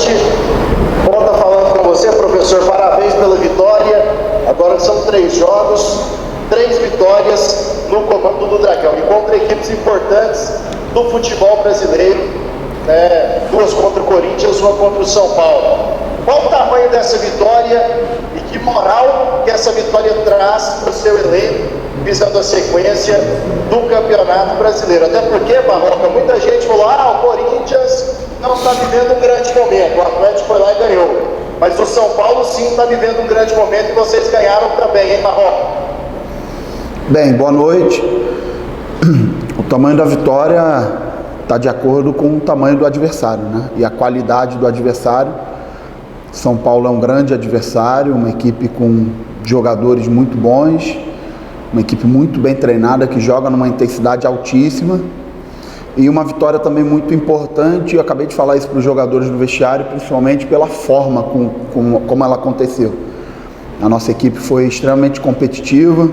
noite. Bom estar falando com você, professor. Parabéns pela vitória. Agora são 3 jogos, 3 vitórias no comando do Dragão. E contra equipes importantes do futebol brasileiro, né? 2 contra o Corinthians, 1 contra o São Paulo. Qual o tamanho dessa vitória e que moral que essa vitória traz para o seu elenco, visando a sequência do Campeonato Brasileiro? Até porque, Barroca, muita gente falou: o Corinthians não está vivendo um grande momento, o Atlético foi lá e ganhou. Mas o São Paulo sim está vivendo um grande momento e vocês ganharam também, hein, Barroca? Bem, boa noite. O tamanho da vitória está de acordo com o tamanho do adversário, né? E a qualidade do adversário. São Paulo é um grande adversário, uma equipe com jogadores muito bons, uma equipe muito bem treinada, que joga numa intensidade altíssima, e uma vitória também muito importante. Eu acabei de falar isso para os jogadores do vestiário, principalmente pela forma como ela aconteceu. A nossa equipe foi extremamente competitiva,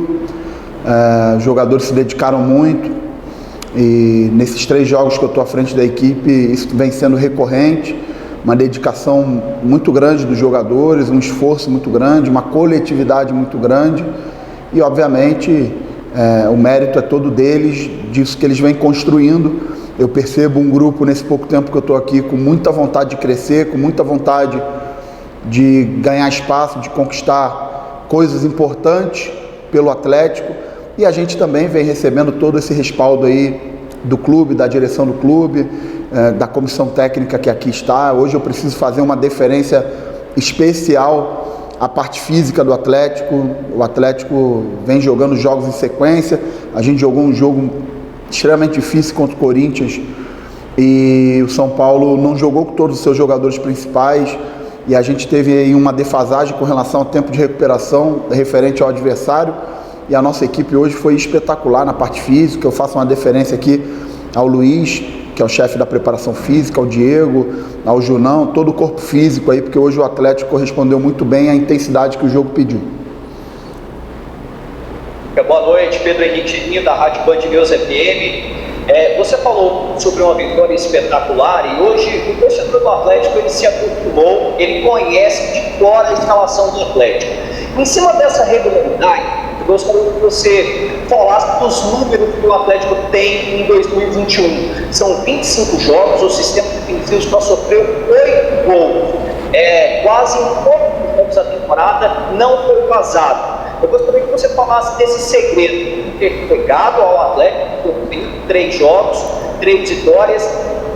os jogadores se dedicaram muito, e nesses 3 jogos que eu estou à frente da equipe, isso vem sendo recorrente. Uma dedicação muito grande dos jogadores, um esforço muito grande, uma coletividade muito grande, e obviamente o mérito é todo deles, disso que eles vêm construindo. Eu percebo um grupo nesse pouco tempo que eu estou aqui com muita vontade de crescer, com muita vontade de ganhar espaço, de conquistar coisas importantes pelo Atlético, e a gente também vem recebendo todo esse respaldo aí do clube, da direção do clube, da comissão técnica que aqui está. Hoje eu preciso fazer uma deferência especial à parte física do Atlético. O Atlético vem jogando jogos em sequência. A gente jogou um jogo extremamente difícil contra o Corinthians e o São Paulo não jogou com todos os seus jogadores principais, e a gente teve aí uma defasagem com relação ao tempo de recuperação referente ao adversário, e a nossa equipe hoje foi espetacular na parte física. Eu faço uma deferência aqui ao Luiz, que é o chefe da preparação física, ao Diego, ao Junão, todo o corpo físico aí, porque hoje o Atlético correspondeu muito bem à intensidade que o jogo pediu. Boa noite, Pedro Henrique, da Rádio Band News FM. Você falou sobre uma vitória espetacular, e hoje o torcedor do Atlético, ele se acostumou, ele conhece de fora a escalação do Atlético. Em cima dessa regularidade, eu gostaria que você falasse dos números que o Atlético tem em 2021. São 25 jogos, o sistema defensivo só sofreu 8 gols. Quase em todos os jogos da temporada não foi vazado. Eu gostaria que você falasse desse segredo de ter pegado ao Atlético, 3 jogos, 3 vitórias,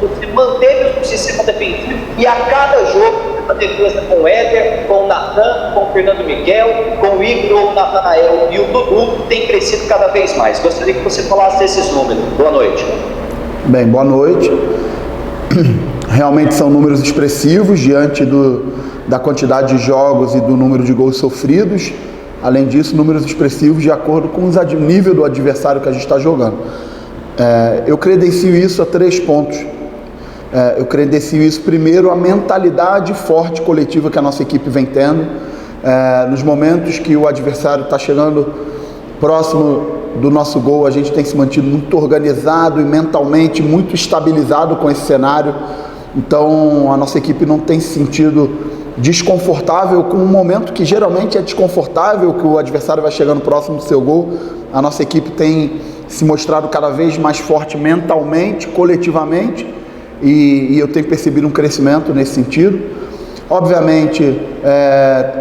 você manteve o sistema defensivo, e a cada jogo a defesa com o Éder, com o Natan, com o Fernando Miguel, com o Igor, o Natanael e o Dudu tem crescido cada vez mais. Gostaria que você falasse desses números. Boa noite. Bem, boa noite. Realmente são números expressivos diante da quantidade de jogos e do número de gols sofridos. Além disso, números expressivos de acordo com o nível do adversário que a gente está jogando. Eu credencio isso a 3 pontos. Eu credencio isso, primeiro, a mentalidade forte coletiva que a nossa equipe vem tendo. Nos momentos que o adversário está chegando próximo do nosso gol, a gente tem se mantido muito organizado e mentalmente muito estabilizado com esse cenário. Então a nossa equipe não tem se sentido desconfortável com um momento que geralmente é desconfortável, que o adversário vai chegando próximo do seu gol. A nossa equipe tem se mostrado cada vez mais forte mentalmente, coletivamente, e eu tenho percebido um crescimento nesse sentido. Obviamente,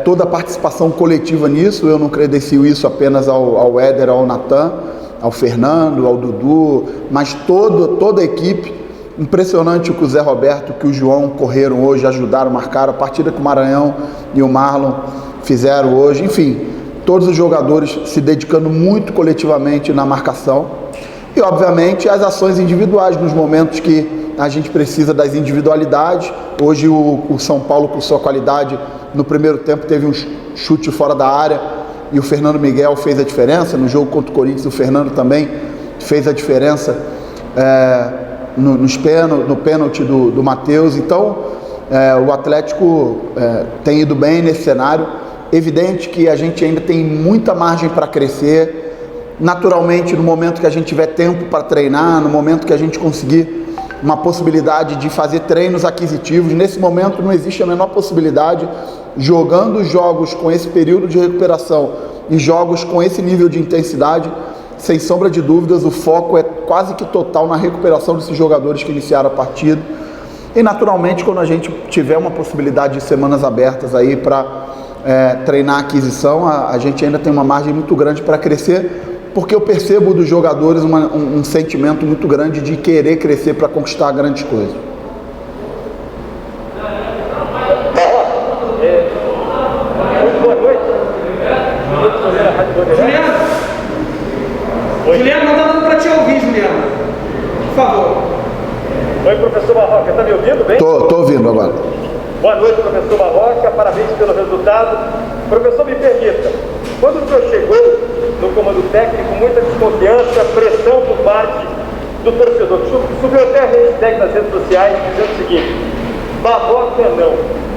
toda a participação coletiva nisso, eu não credencio isso apenas ao Éder, ao Natan, ao Fernando, ao Dudu, mas toda a equipe. Impressionante o que o Zé Roberto, que o João correram hoje, ajudaram, marcaram, a partida que o Maranhão e o Marlon fizeram hoje. Enfim, todos os jogadores se dedicando muito coletivamente na marcação, e obviamente as ações individuais nos momentos que a gente precisa das individualidades. Hoje o São Paulo, com sua qualidade, no primeiro tempo teve um chute fora da área e o Fernando Miguel fez a diferença. No jogo contra o Corinthians, o Fernando também fez a diferença no pênalti do Matheus. Então o Atlético tem ido bem nesse cenário. Evidente que a gente ainda tem muita margem para crescer. Naturalmente, no momento que a gente tiver tempo para treinar, no momento que a gente conseguir uma possibilidade de fazer treinos aquisitivos. Nesse momento não existe a menor possibilidade, jogando jogos com esse período de recuperação e jogos com esse nível de intensidade, sem sombra de dúvidas, o foco é quase que total na recuperação desses jogadores que iniciaram a partida. E naturalmente, quando a gente tiver uma possibilidade de semanas abertas aí para treinar a aquisição, a gente ainda tem uma margem muito grande para crescer, porque eu percebo dos jogadores um sentimento muito grande de querer crescer para conquistar grandes coisas. Boa noite. Juliano, não está dando para te ouvir, Juliano. Por favor. Oi, professor Barroca, está me ouvindo bem? Tô ouvindo agora. Boa noite, professor Barroca, parabéns pelo resultado. Professor, me permita, quando o senhor chegou no comando técnico, muita desconfiança, pressão por parte do torcedor. Subiu até a hashtag nas redes sociais dizendo o seguinte: Barroca não.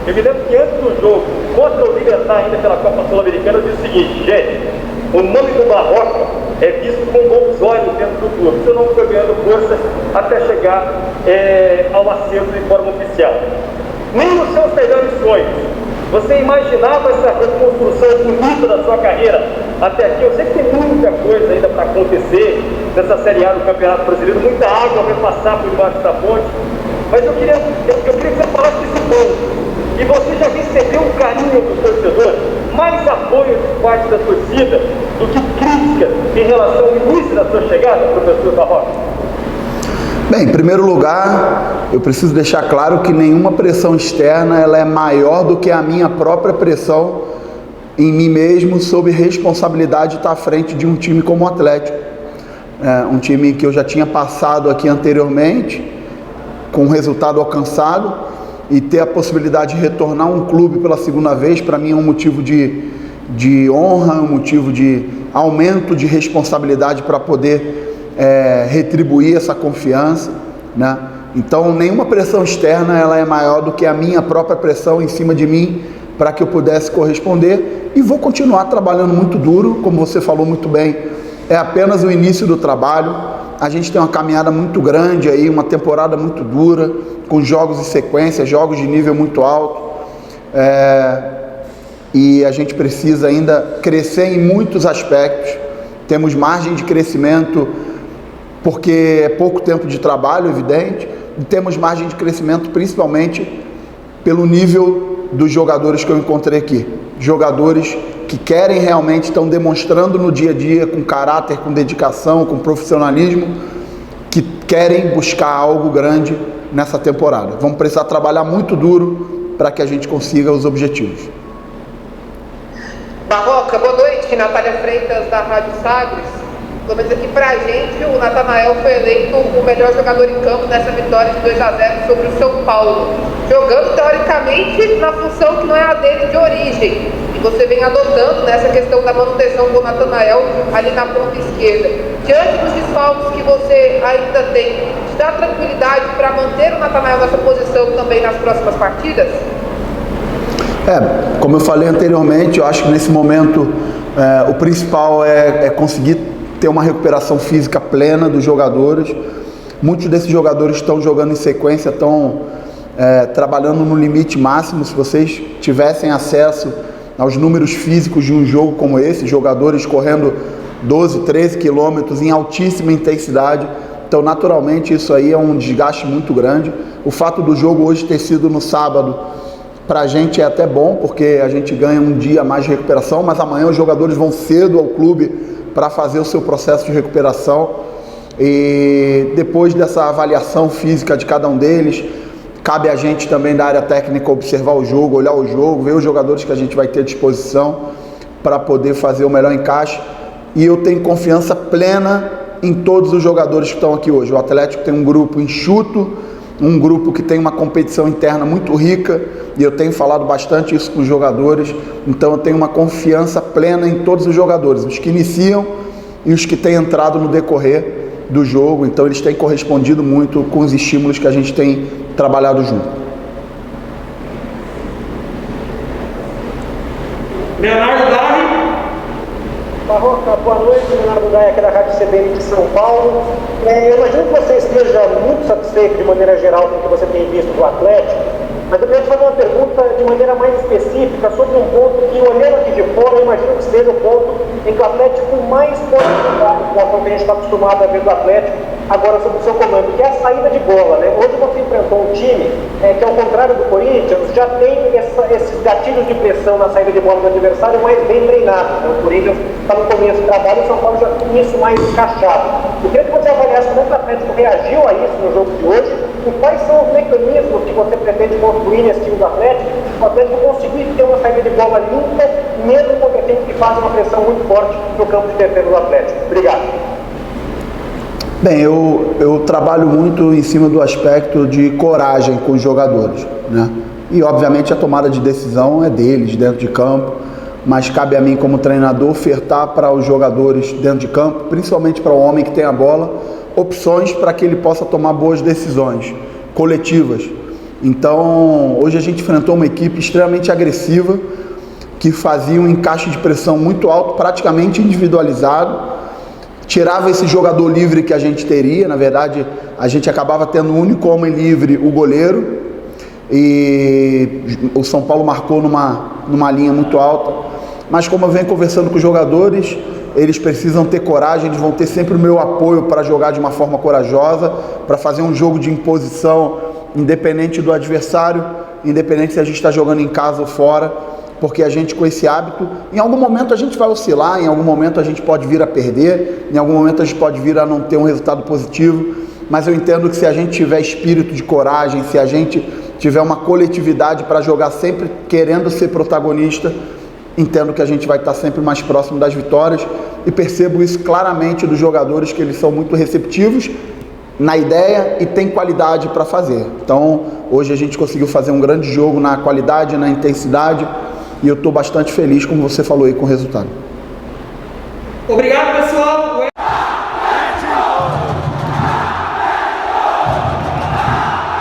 Eu me lembro que antes do jogo, contra o Libertar ainda pela Copa Sul-Americana, eu disse o seguinte: gente, o nome do Barroca é visto com bons olhos dentro do clube. Você não foi ganhando força até chegar ao assento em forma oficial. Nem nos seus melhores sonhos você imaginava essa reconstrução bonita da sua carreira até aqui? Eu sei que tem muita coisa ainda para acontecer nessa Série A do Campeonato Brasileiro, muita água vai passar por debaixo da ponte, mas eu queria que você falasse desse ponto. E você já recebeu um carinho do torcedor, mais apoio de parte da torcida do que crítica em relação ao início da sua chegada, professor Barroca? Bem, em primeiro lugar, eu preciso deixar claro que nenhuma pressão externa ela é maior do que a minha própria pressão em mim mesmo, sob responsabilidade de estar à frente de um time como o Atlético. Um time que eu já tinha passado aqui anteriormente, com o resultado alcançado, e ter a possibilidade de retornar a um clube pela segunda vez, para mim é um motivo de honra, um motivo de aumento de responsabilidade para poder retribuir essa confiança, né? Então, nenhuma pressão externa ela é maior do que a minha própria pressão em cima de mim para que eu pudesse corresponder, e vou continuar trabalhando muito duro, como você falou muito bem, é apenas o início do trabalho. A gente tem uma caminhada muito grande aí, uma temporada muito dura, com jogos em sequência, jogos de nível muito alto, e a gente precisa ainda crescer em muitos aspectos. Temos margem de crescimento porque é pouco tempo de trabalho, evidente, e temos margem de crescimento principalmente pelo nível dos jogadores que eu encontrei aqui. Jogadores que querem realmente, estão demonstrando no dia a dia, com caráter, com dedicação, com profissionalismo, que querem buscar algo grande nessa temporada. Vamos precisar trabalhar muito duro para que a gente consiga os objetivos. Barroca, boa noite. Natália Freitas, da Rádio Sagres. Pelo menos aqui pra gente, o Natanael foi eleito o melhor jogador em campo nessa vitória de 2-0 sobre o São Paulo, jogando teoricamente na função que não é a dele de origem, e você vem adotando nessa questão da manutenção do Natanael ali na ponta esquerda. Diante dos desfalques que você ainda tem, te dá tranquilidade para manter o Natanael nessa posição também nas próximas partidas? Como eu falei anteriormente, eu acho que nesse momento o principal é conseguir ter uma recuperação física plena dos jogadores. Muitos desses jogadores estão jogando em sequência, estão trabalhando no limite máximo. Se vocês tivessem acesso aos números físicos de um jogo como esse, jogadores correndo 12, 13 quilômetros em altíssima intensidade, então naturalmente isso aí é um desgaste muito grande. O fato do jogo hoje ter sido no sábado, para a gente é até bom, porque a gente ganha um dia mais de recuperação, mas amanhã os jogadores vão cedo ao clube para fazer o seu processo de recuperação, e depois dessa avaliação física de cada um deles, cabe a gente também da área técnica observar o jogo, olhar o jogo, ver os jogadores que a gente vai ter à disposição para poder fazer o melhor encaixe, e eu tenho confiança plena em todos os jogadores que estão aqui hoje. O Atlético tem um grupo enxuto, um grupo que tem uma competição interna muito rica, e eu tenho falado bastante isso com os jogadores, então eu tenho uma confiança plena em todos os jogadores, os que iniciam e os que têm entrado no decorrer do jogo. Então eles têm correspondido muito com os estímulos que a gente tem trabalhado junto. Leonardo Darri. Barroca, boa noite, Leonardo Gaia aqui da Rádio CBN de São Paulo. Eu imagino que você esteja muito satisfeito de maneira geral com o que você tem visto do Atlético, mas eu queria te fazer uma pergunta de maneira mais específica sobre um ponto que, olhando aqui de fora, eu imagino que seja o ponto em que o Atlético mais pode mudar com o que a gente está acostumado a ver do Atlético agora sob o seu comando, que é a saída de bola, né? Hoje você enfrentou um time que, ao contrário do Corinthians, já tem esses gatilhos de pressão na saída de bola do adversário mais bem treinados. Né? O Corinthians está no começo do trabalho e o São Paulo já tem isso mais encaixado. Eu queria que você avaliasse como o Atlético reagiu a isso no jogo de hoje e quais são os mecanismos que você pretende construir nesse time do Atlético, para o Atlético conseguir ter uma saída de bola limpa, mesmo contra time que faz uma pressão muito forte no campo de defesa do Atlético. Obrigado. Bem, eu trabalho muito em cima do aspecto de coragem com os jogadores, né? E obviamente a tomada de decisão é deles dentro de campo, mas cabe a mim como treinador ofertar para os jogadores dentro de campo, principalmente para o homem que tem a bola, opções para que ele possa tomar boas decisões coletivas. Então, hoje a gente enfrentou uma equipe extremamente agressiva, que fazia um encaixe de pressão muito alto, praticamente individualizado, tirava esse jogador livre que a gente teria. Na verdade, a gente acabava tendo o único homem livre, o goleiro, e o São Paulo marcou numa linha muito alta. Mas como eu venho conversando com os jogadores, eles precisam ter coragem, eles vão ter sempre o meu apoio para jogar de uma forma corajosa, para fazer um jogo de imposição, independente do adversário, independente se a gente está jogando em casa ou fora, porque a gente, com esse hábito, em algum momento a gente vai oscilar, em algum momento a gente pode vir a perder, em algum momento a gente pode vir a não ter um resultado positivo, mas eu entendo que se a gente tiver espírito de coragem, se a gente tiver uma coletividade para jogar sempre querendo ser protagonista, entendo que a gente vai estar sempre mais próximo das vitórias, e percebo isso claramente dos jogadores, que eles são muito receptivos na ideia e tem qualidade para fazer. Então, hoje a gente conseguiu fazer um grande jogo na qualidade, na intensidade, e eu estou bastante feliz, como você falou aí, com o resultado. Obrigado, pessoal.